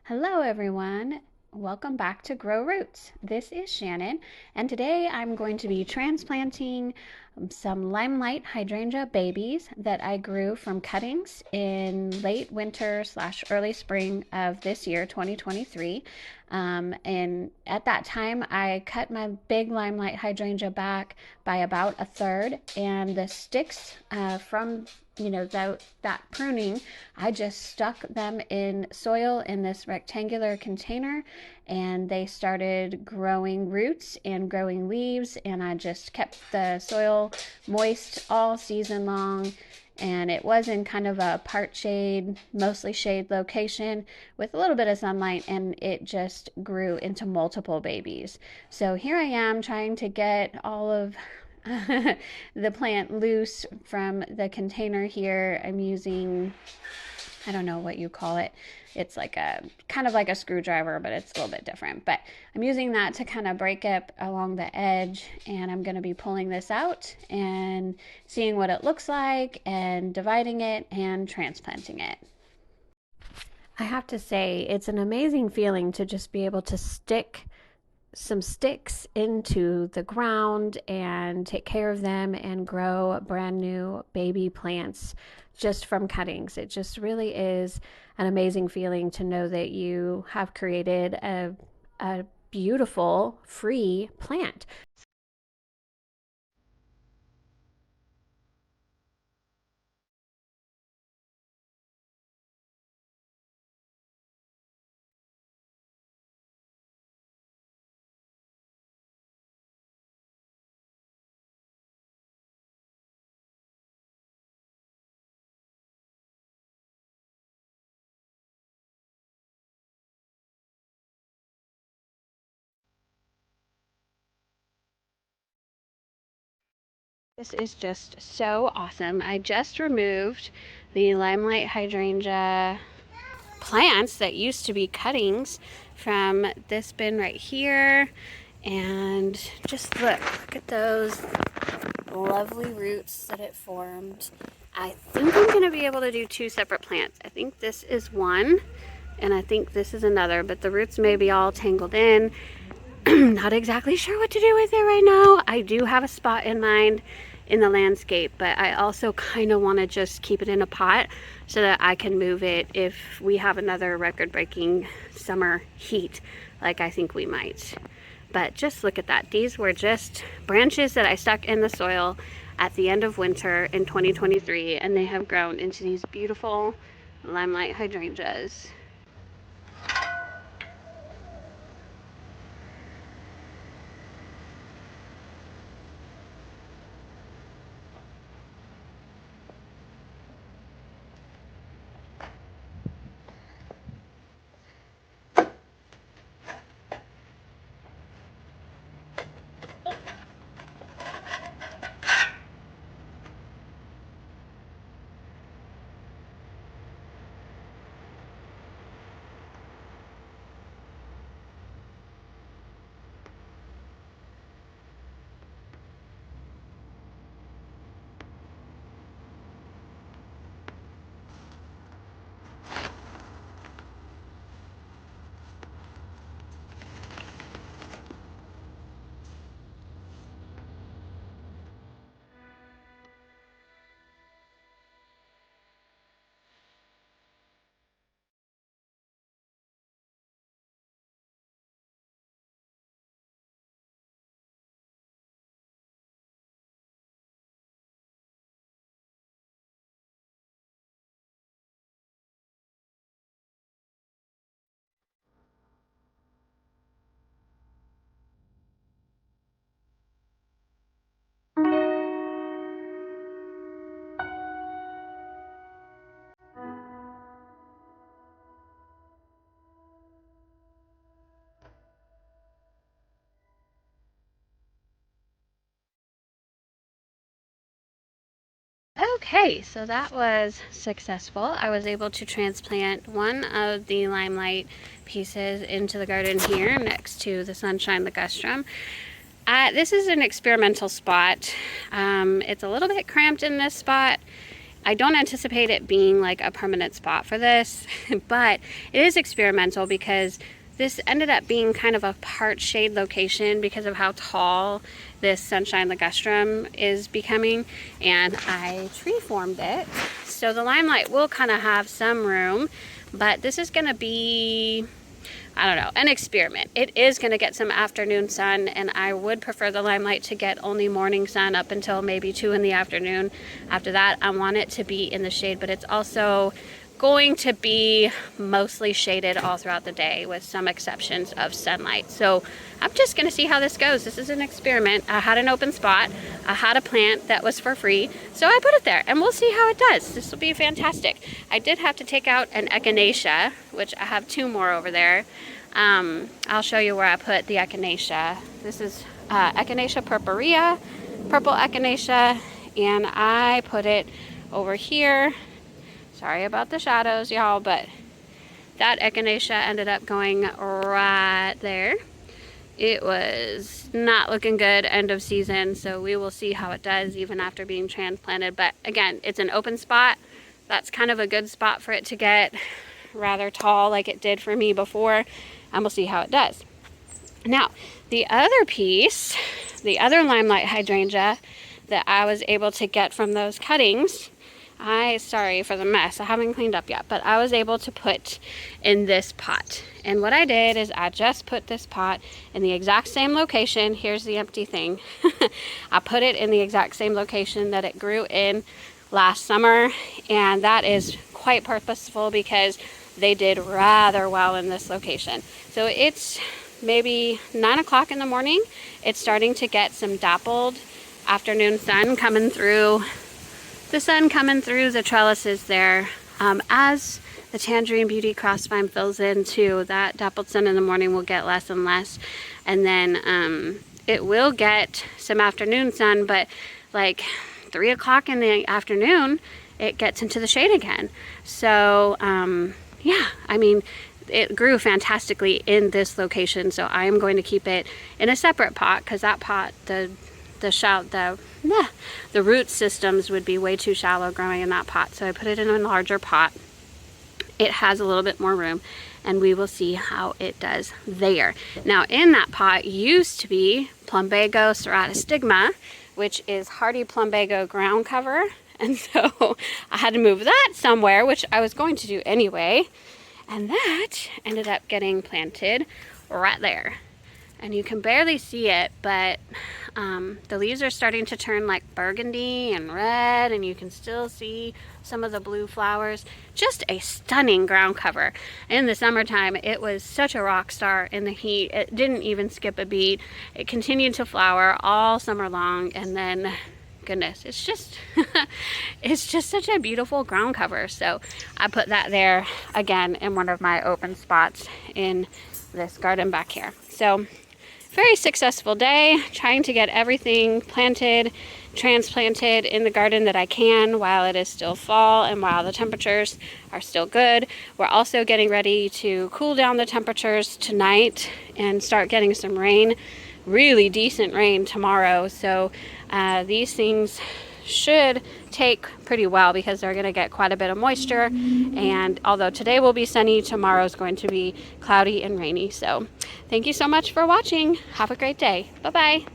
Hello, everyone. Welcome back to Grow Roots. This is Shannon, and today I'm going to be transplanting some Limelight Hydrangea babies that I grew from cuttings in late winter / early spring of this year, 2023. And at that time, I cut my big Limelight Hydrangea back by about a third, and the sticks from that pruning, I just stuck them in soil in this rectangular container, and they started growing roots and growing leaves, and I just kept the soil moist all season long. And it was in kind of a part shade, mostly shade location with a little bit of sunlight, and it just grew into multiple babies. So here I am trying to get all of the plant loose from the container here. I'm using, I don't know what you call it. It's like a kind of like a screwdriver, but it's a little bit different. But I'm using that to kind of break up along the edge, and I'm going to be pulling this out and seeing what it looks like and dividing it and transplanting it. I have to say, it's an amazing feeling to just be able to stick some sticks into the ground and take care of them and grow brand new baby plants just from cuttings. It just really is an amazing feeling to know that you have created a beautiful, free plant. This is just so awesome. I just removed the Limelight Hydrangea plants that used to be cuttings from this bin right here. And just look at those lovely roots that it formed. I think I'm going to be able to do two separate plants. I think this is one, and I think this is another, but the roots may be all tangled in. Not exactly sure what to do with it right now. I do have a spot in mind in the landscape, but I also kind of want to just keep it in a pot so that I can move it if we have another record-breaking summer heat like I think we might. But just look at that. These were just branches that I stuck in the soil at the end of winter in 2023, and they have grown into these beautiful Limelight hydrangeas. Okay, so that was successful. I was able to transplant one of the Limelight pieces into the garden here next to the Sunshine Ligustrum. This is an experimental spot. It's a little bit cramped in this spot, I don't anticipate it being like a permanent spot for this, but it is experimental because this ended up being kind of a part shade location because of how tall this sunshine ligustrum is becoming, and I tree formed it. So the Limelight will kind of have some room, but this is going to be, I don't know, an experiment. It is going to get some afternoon sun, and I would prefer the Limelight to get only morning sun up until maybe 2 in the afternoon. After that, I want it to be in the shade, but it's also going to be mostly shaded all throughout the day with some exceptions of sunlight. So I'm just going to see how this goes. This is an experiment. I had an open spot. I had a plant that was for free, so I put it there, and we'll see how it does. This will be fantastic. I did have to take out an echinacea, which I have 2 more over there. I'll show you where I put the echinacea. This is Echinacea purpurea, purple echinacea, and I put it over here. Sorry about the shadows, y'all, but that echinacea ended up going right there. It was not looking good end of season, so we will see how it does even after being transplanted. But again, it's an open spot. That's kind of a good spot for it to get rather tall like it did for me before, and we'll see how it does. Now, the other piece, the other Limelight hydrangea that I was able to get from those cuttings, sorry for the mess, I haven't cleaned up yet, but I was able to put in this pot. And what I did is I just put this pot in the exact same location. Here's the empty thing. I put it in the exact same location that it grew in last summer, and that is quite purposeful because they did rather well in this location. So it's maybe 9 o'clock in the morning. It's starting to get some dappled afternoon sun coming through. The sun coming through the trellises there. As the Tangerine Beauty crossvine fills in too, that dappled sun in the morning will get less and less, and then it will get some afternoon sun, but like 3 o'clock in the afternoon it gets into the shade again. So yeah, I mean, it grew fantastically in this location, so I am going to keep it in a separate pot because that pot, the root systems would be way too shallow growing in that pot. So I put it in a larger pot. It has a little bit more room, and we will see how it does there. Now, in that pot used to be Plumbago ceratostigma, which is hardy plumbago ground cover. And so I had to move that somewhere, which I was going to do anyway. And that ended up getting planted right there. And you can barely see it, but the leaves are starting to turn like burgundy and red, and you can still see some of the blue flowers. Just a stunning ground cover. In the summertime, it was such a rock star in the heat. It didn't even skip a beat. It continued to flower all summer long, and then goodness, it's just it's just such a beautiful ground cover. So I put that there again in one of my open spots in this garden back here. So very successful day, trying to get everything planted, transplanted in the garden that I can while it is still fall and while the temperatures are still good. We're also getting ready to cool down the temperatures tonight and start getting some rain, really decent rain tomorrow. So these things should take pretty well because they're going to get quite a bit of moisture, and although today will be sunny, tomorrow is going to be cloudy and rainy. So thank you so much for watching. Have a great day. Bye bye.